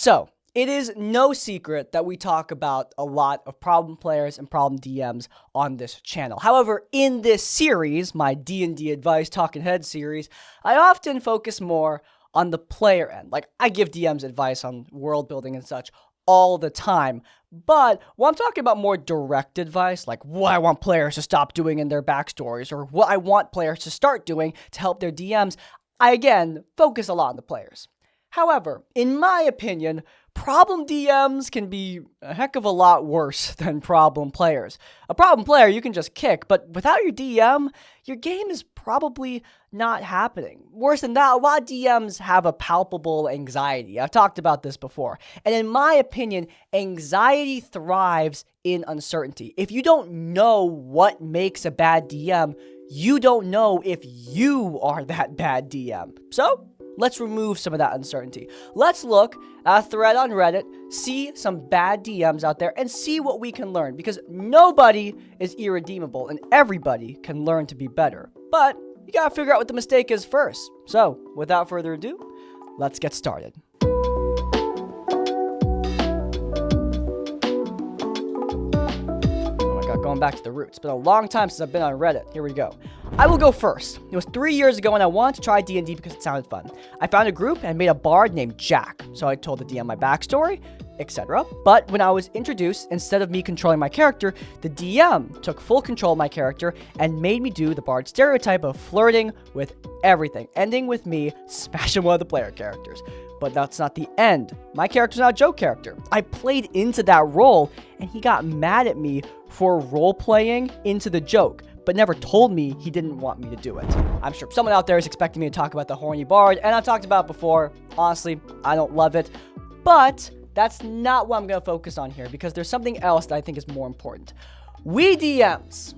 So, it is no secret that we talk about a lot of problem players and problem DMs on this channel. However, in this series, my D&D Advice Talking Head series, I often focus more on the player end. Like, I give DMs advice on world building and such all the time. But when I'm talking about more direct advice, like what I want players to stop doing in their backstories or what I want players to start doing to help their DMs, I again focus a lot on the players. However, in my opinion, problem DMs can be a heck of a lot worse than problem players. A problem player you can just kick, but without your DM, your game is probably not happening. Worse than that, a lot of DMs have a palpable anxiety. I've talked about this before. And in my opinion, anxiety thrives in uncertainty. If you don't know what makes a bad DM, you don't know if you are that bad DM. So, let's remove some of that uncertainty. Let's look at a thread on Reddit, see some bad DMs out there, and see what we can learn. Because nobody is irredeemable, and everybody can learn to be better. But you gotta figure out what the mistake is first. So, without further ado, let's get started. Going back to the roots. It's been a long time since I've been on Reddit. Here we go. I will go first. It was 3 years ago and I wanted to try D&D because it sounded fun. I found a group and made a bard named Jack. So I told the DM my backstory, etc. But when I was introduced, instead of me controlling my character, the DM took full control of my character and made me do the bard stereotype of flirting with everything, ending with me smashing one of the player characters. But that's not the end. My character's not a joke character. I played into that role, and he got mad at me for role-playing into the joke, but never told me he didn't want me to do it. I'm sure someone out there is expecting me to talk about the horny bard, and I've talked about it before. Honestly, I don't love it, but that's not what I'm going to focus on here, because there's something else that I think is more important. We DMs,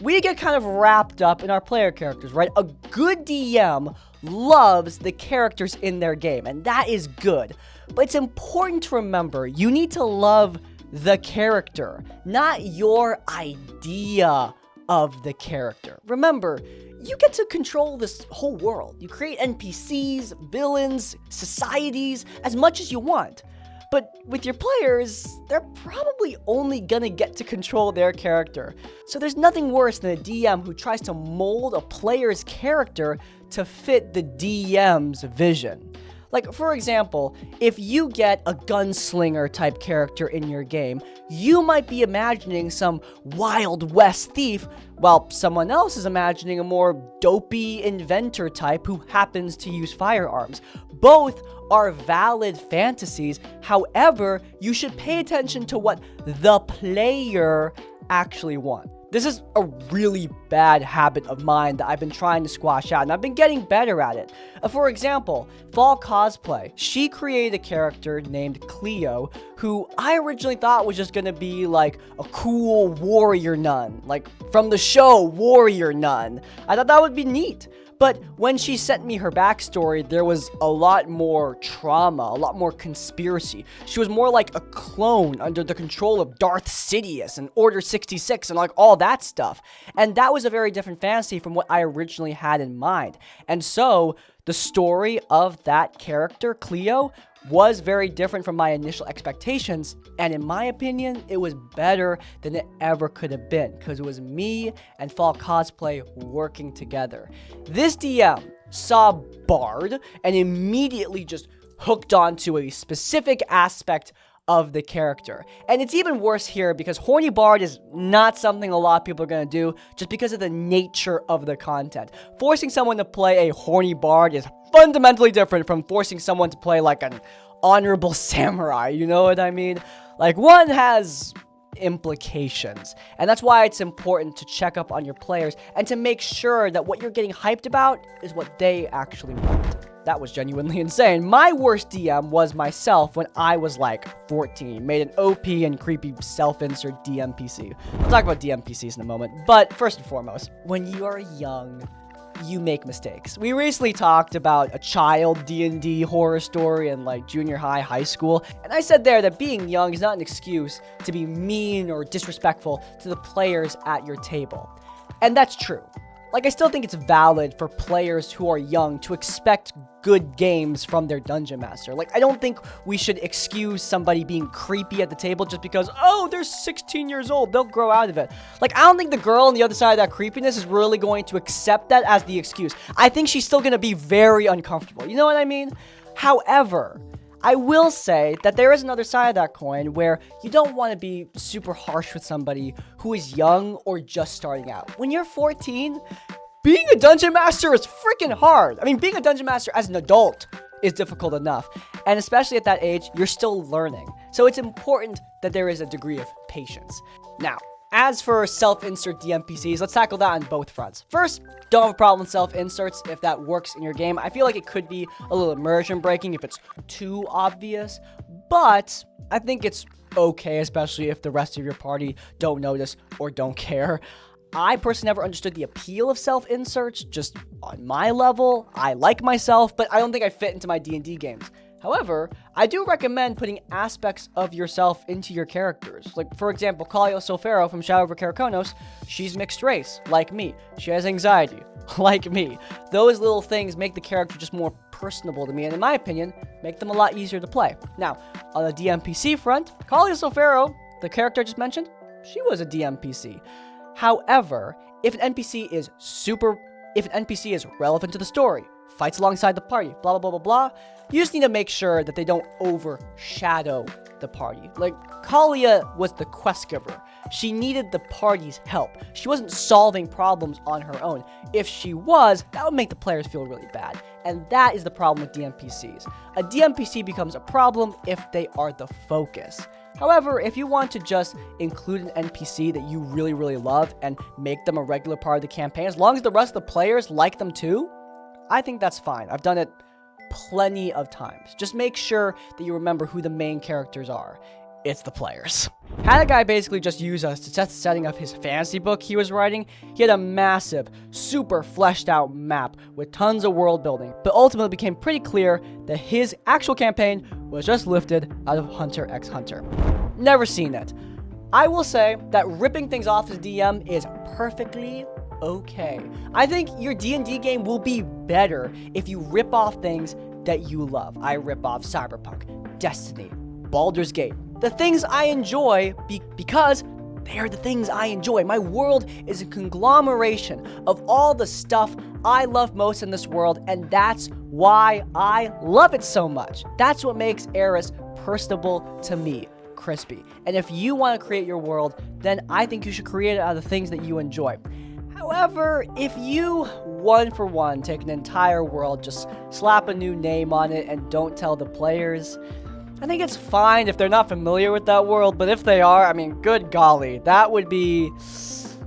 we get kind of wrapped up in our player characters, right? A good DM loves the characters in their game, and that is good. But it's important to remember, you need to love the character, not your idea of the character. Remember, you get to control this whole world. You create NPCs, villains, societies, as much as you want. But with your players, they're probably only gonna get to control their character. So there's nothing worse than a DM who tries to mold a player's character to fit the DM's vision. Like, for example, if you get a gunslinger type character in your game, you might be imagining some Wild West thief, while someone else is imagining a more dopey inventor type who happens to use firearms. Both are valid fantasies. However, you should pay attention to what the player actually wants. This is a really bad habit of mine that I've been trying to squash out, and I've been getting better at it. For example, Fall Cosplay. She created a character named Cleo, who I originally thought was just gonna be like a cool warrior nun, like from the show Warrior Nun. I thought that would be neat. But when she sent me her backstory, there was a lot more trauma, a lot more conspiracy. She was more like a clone under the control of Darth Sidious and Order 66 and like all that stuff. And that was a very different fantasy from what I originally had in mind. And so the story of that character, Cleo, was very different from my initial expectations, and in my opinion, it was better than it ever could have been, because it was me and Fall Cosplay working together. This DM saw Bard and immediately just hooked onto a specific aspect of the character. And it's even worse here because Horny Bard is not something a lot of people are going to do just because of the nature of the content. Forcing someone to play a Horny Bard is fundamentally different from forcing someone to play like an honorable samurai, you know what I mean? Like, one has implications, and that's why it's important to check up on your players and to make sure that what you're getting hyped about is what they actually want. That was genuinely insane. My worst DM was myself when I was like 14. Made an OP and creepy self-insert DMPC. I'll talk about DMPCs in a moment, but first and foremost, when you are young, you make mistakes. We recently talked about a child D&D horror story in like junior high school, and I said there that being young is not an excuse to be mean or disrespectful to the players at your table. And that's true. Like, I still think it's valid for players who are young to expect good games from their dungeon master. Like, I don't think we should excuse somebody being creepy at the table just because, oh, they're 16 years old, they'll grow out of it. Like, I don't think the girl on the other side of that creepiness is really going to accept that as the excuse. I think she's still going to be very uncomfortable. You know what I mean? However, I will say that there is another side of that coin where you don't want to be super harsh with somebody who is young or just starting out. When you're 14, being a dungeon master is freaking hard. I mean, being a dungeon master as an adult is difficult enough. And especially at that age, you're still learning. So it's important that there is a degree of patience. Now, as for self-insert DMPCs, let's tackle that on both fronts. First, don't have a problem with self-inserts if that works in your game. I feel like it could be a little immersion breaking if it's too obvious, but I think it's okay, especially if the rest of your party don't notice or don't care. I personally never understood the appeal of self-inserts, just on my level. I like myself, but I don't think I fit into my D&D games. However, I do recommend putting aspects of yourself into your characters. Like, for example, Kalia Solfero from Shadow over Karakonos, she's mixed race, like me. She has anxiety, like me. Those little things make the character just more personable to me, and in my opinion, make them a lot easier to play. Now, on the DMPC front, Kalia Solfero, the character I just mentioned, she was a DMPC. However, if an NPC is relevant to the story, fights alongside the party, blah, blah, blah, blah, blah, you just need to make sure that they don't overshadow the party. Like, Kalia was the quest giver. She needed the party's help. She wasn't solving problems on her own. If she was, that would make the players feel really bad. And that is the problem with DMPCs. A DMPC becomes a problem if they are the focus. However, if you want to just include an NPC that you really, really love and make them a regular part of the campaign, as long as the rest of the players like them too, I think that's fine. I've done it plenty of times. Just make sure that you remember who the main characters are. It's the players. Had a guy basically just use us to test the setting of his fantasy book he was writing. He had a massive, super fleshed out map with tons of world building, but ultimately became pretty clear that his actual campaign was just lifted out of Hunter x Hunter. Never seen it. I will say that ripping things off as DM is perfectly okay. I think your D&D game will be better if you rip off things that you love. I rip off Cyberpunk, Destiny, Baldur's Gate, the things I enjoy because they are the things I enjoy. My world is a conglomeration of all the stuff I love most in this world, and that's why I love it so much. That's what makes Eris personable to me, Crispy. And if you want to create your world, then I think you should create it out of the things that you enjoy. However, if you one for one take an entire world, just slap a new name on it and don't tell the players, I think it's fine if they're not familiar with that world, but if they are, I mean, good golly, that would be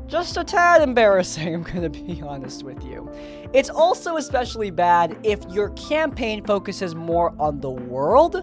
just a tad embarrassing, I'm gonna be honest with you. It's also especially bad if your campaign focuses more on the world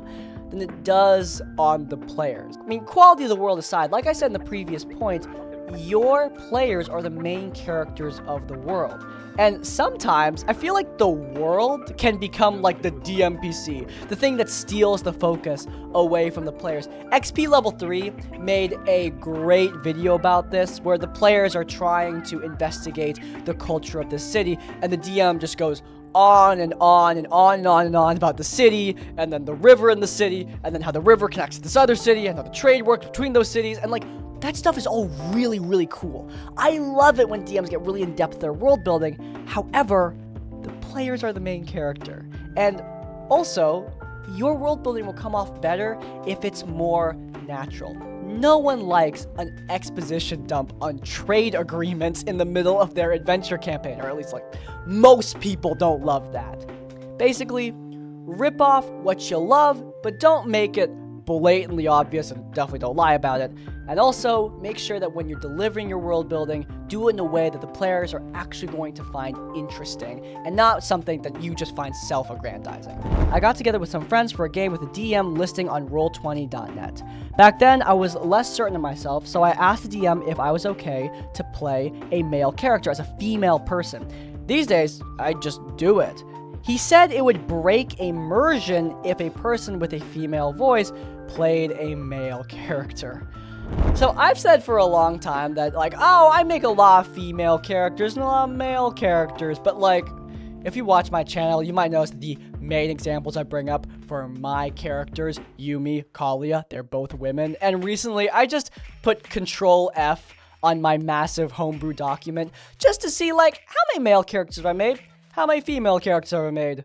than it does on the players. I mean, quality of the world aside, like I said in the previous point, your players are the main characters of the world. And sometimes, I feel like the world can become like the DMPC, the thing that steals the focus away from the players. XP Level 3 made a great video about this, where the players are trying to investigate the culture of the city, and the DM just goes on and on and on and on and on about the city, and then the river in the city, and then how the river connects to this other city, and how the trade works between those cities, and like, that stuff is all really, really cool. I love it when DMs get really in-depth with their world building. However, the players are the main character. And also, your world building will come off better if it's more natural. No one likes an exposition dump on trade agreements in the middle of their adventure campaign, or at least like most people don't love that. Basically, rip off what you love, but don't make it blatantly obvious, and definitely don't lie about it. And also, make sure that when you're delivering your world building, do it in a way that the players are actually going to find interesting, and not something that you just find self-aggrandizing. I got together with some friends for a game with a DM listing on Roll20.net. Back then, I was less certain of myself, so I asked the DM if I was okay to play a male character as a female person. These days, I just do it. He said it would break immersion if a person with a female voice played a male character. So I've said for a long time that, like, oh, I make a lot of female characters and a lot of male characters, but, like, if you watch my channel, you might notice that the main examples I bring up for my characters, Yumi, Kalia, they're both women, and recently I just put Control F on my massive homebrew document just to see, like, how many male characters have I made, how many female characters have I made.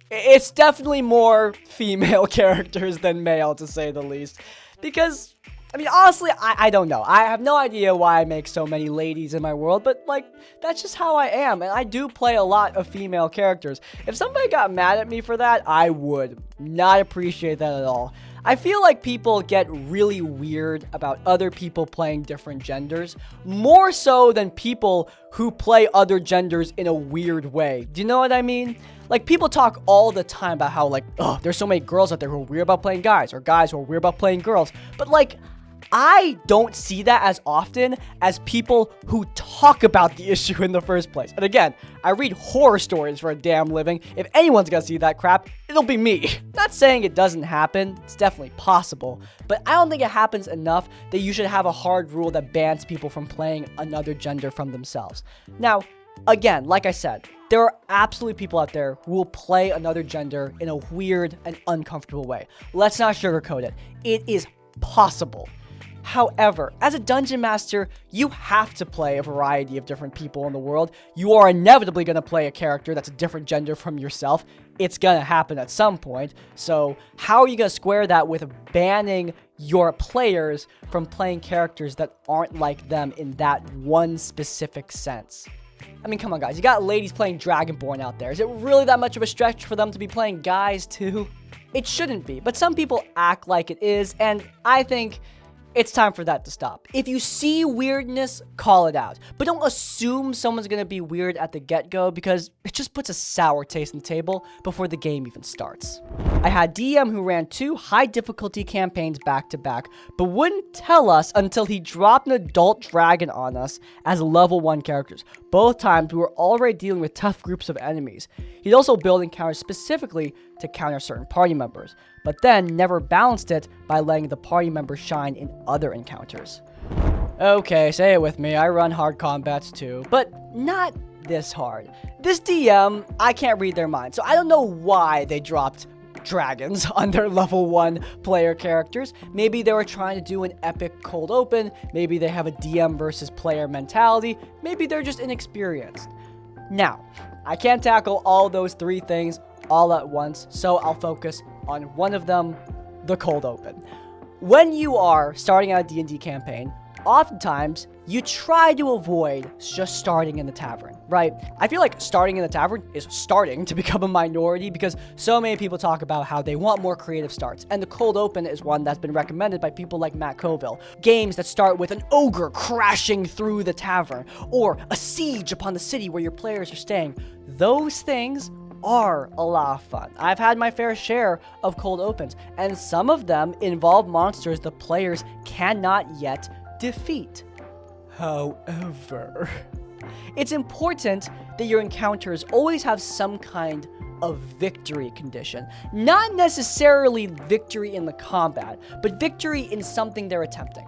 It's definitely more female characters than male, to say the least, because, I mean, honestly, I don't know. I have no idea why I make so many ladies in my world, but, like, that's just how I am, and I do play a lot of female characters. If somebody got mad at me for that, I would not appreciate that at all. I feel like people get really weird about other people playing different genders, more so than people who play other genders in a weird way. Do you know what I mean? Like, people talk all the time about how, like, oh, there's so many girls out there who are weird about playing guys, or guys who are weird about playing girls. But, like, I don't see that as often as people who talk about the issue in the first place. And again, I read horror stories for a damn living. If anyone's gonna see that crap, it'll be me. Not saying it doesn't happen, it's definitely possible, but I don't think it happens enough that you should have a hard rule that bans people from playing another gender from themselves. Now, again, like I said, there are absolutely people out there who will play another gender in a weird and uncomfortable way. Let's not sugarcoat it. It is possible. However, as a dungeon master, you have to play a variety of different people in the world. You are inevitably going to play a character that's a different gender from yourself. It's going to happen at some point. So how are you going to square that with banning your players from playing characters that aren't like them in that one specific sense? I mean, come on, guys. You got ladies playing Dragonborn out there. Is it really that much of a stretch for them to be playing guys, too? It shouldn't be, but some people act like it is, and I think it's time for that to stop. If you see weirdness, call it out. But don't assume someone's gonna be weird at the get-go, because it just puts a sour taste on the table before the game even starts. I had DM who ran 2 high-difficulty campaigns back-to-back, but wouldn't tell us until he dropped an adult dragon on us as level 1 characters. Both times we were already dealing with tough groups of enemies. He'd also build encounters specifically to counter certain party members, but then never balanced it by letting the party members shine in other encounters. Okay, say it with me, I run hard combats too, but not this hard. This DM, I can't read their mind, so I don't know why they dropped dragons on their level 1 player characters. Maybe they were trying to do an epic cold open, maybe they have a DM versus player mentality, maybe they're just inexperienced. Now, I can't tackle all those 3 things all at once, so I'll focus on one of them, the cold open. When you are starting out a D&D campaign, oftentimes you try to avoid just starting in the tavern, right? I feel like starting in the tavern is starting to become a minority because so many people talk about how they want more creative starts, and the cold open is one that's been recommended by people like Matt Colville. Games that start with an ogre crashing through the tavern, or a siege upon the city where your players are staying. Those things are a lot of fun. I've had my fair share of cold opens, and some of them involve monsters the players cannot yet defeat. However, it's important that your encounters always have some kind of victory condition. Not necessarily victory in the combat, but victory in something they're attempting.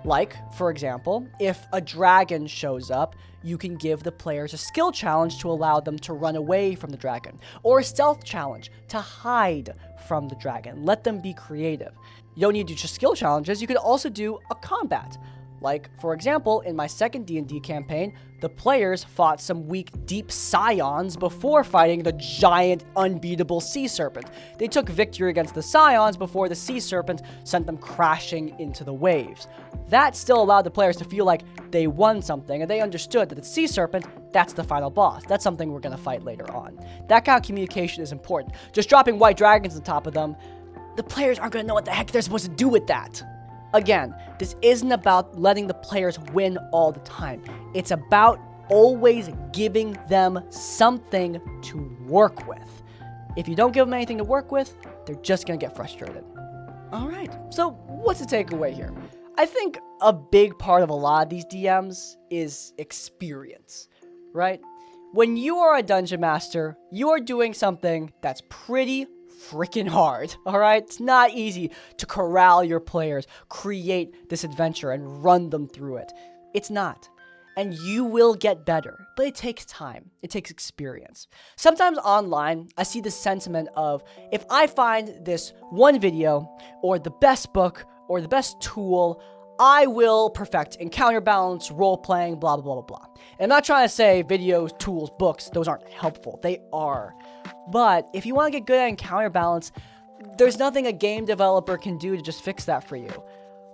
Like, for example, if a dragon shows up, you can give the players a skill challenge to allow them to run away from the dragon, or a stealth challenge to hide from the dragon. Let them be creative. You don't need to do just skill challenges, you could also do a combat. Like, for example, in my second D&D campaign, the players fought some weak deep scions before fighting the giant unbeatable sea serpent. They took victory against the scions before the sea serpent sent them crashing into the waves. That still allowed the players to feel like they won something, and they understood that the sea serpent, that's the final boss. That's something we're going to fight later on. That kind of communication is important. Just dropping white dragons on top of them, the players aren't going to know what the heck they're supposed to do with that. Again, this isn't about letting the players win all the time. It's about always giving them something to work with. If you don't give them anything to work with, they're just going to get frustrated. Alright, so what's the takeaway here? I think a big part of a lot of these DMs is experience, right? When you are a dungeon master, you are doing something that's pretty freaking hard, all right? It's not easy to corral your players, create this adventure, and run them through it. It's not. And you will get better, but it takes time. It takes experience. Sometimes online, I see the sentiment of, if I find this one video, or the best book, or the best tool, I will perfect encounter balance, role-playing, blah, blah, blah, blah, blah. And I'm not trying to say videos, tools, books, those aren't helpful. They are. But if you want to get good at encounter balance, there's nothing a game developer can do to just fix that for you.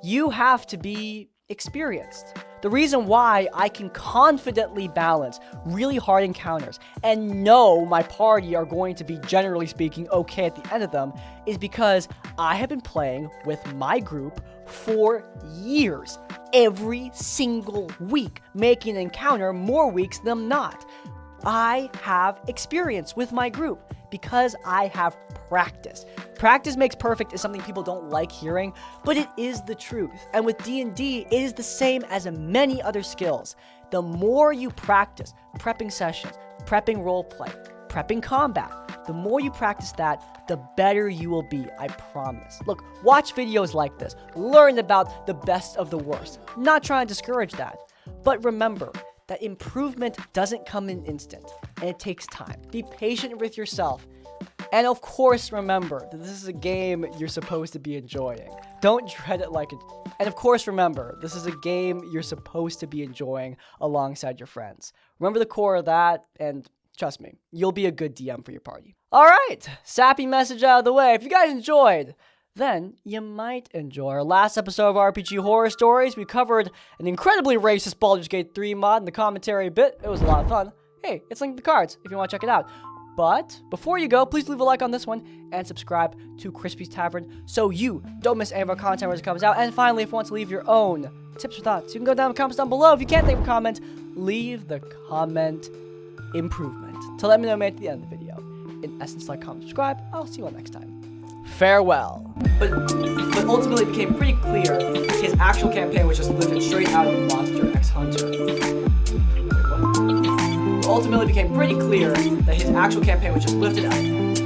You have to be experienced. The reason why I can confidently balance really hard encounters and know my party are going to be, generally speaking, okay at the end of them is because I have been playing with my group for years, every single week, making an encounter more weeks than not. I have experience with my group because I have practice. Practice makes perfect is something people don't like hearing, but it is the truth. And with D&D, it is the same as many other skills. The more you practice prepping sessions, prepping roleplay, prepping combat, the more you practice that, the better you will be, I promise. Look, watch videos like this. Learn about the best of the worst. I'm not trying to discourage that. But remember that improvement doesn't come in an instant, and it takes time. Be patient with yourself. And of course, remember that this is a game you're supposed to be enjoying. Don't dread it like it. And of course, remember, this is a game you're supposed to be enjoying alongside your friends. Remember the core of that, and trust me, you'll be a good DM for your party. All right, sappy message out of the way. If you guys enjoyed, then you might enjoy our last episode of RPG Horror Stories. We covered an incredibly racist Baldur's Gate 3 mod in the commentary bit. It was a lot of fun. Hey, it's linked in the cards if you want to check it out. But before you go, please leave a like on this one and subscribe to Crispy's Tavern so you don't miss any of our content when it comes out. And finally, if you want to leave your own tips or thoughts, you can go down in the comments down below. If you can't leave a comment, leave the comment improvement to let me know at the end of the video. In essence, like, comment, subscribe. I'll see you all next time. Farewell. But ultimately it became pretty clear his actual campaign was just lifted straight out of Monster X Hunter. Ultimately became pretty clear that his actual campaign was just lifted out.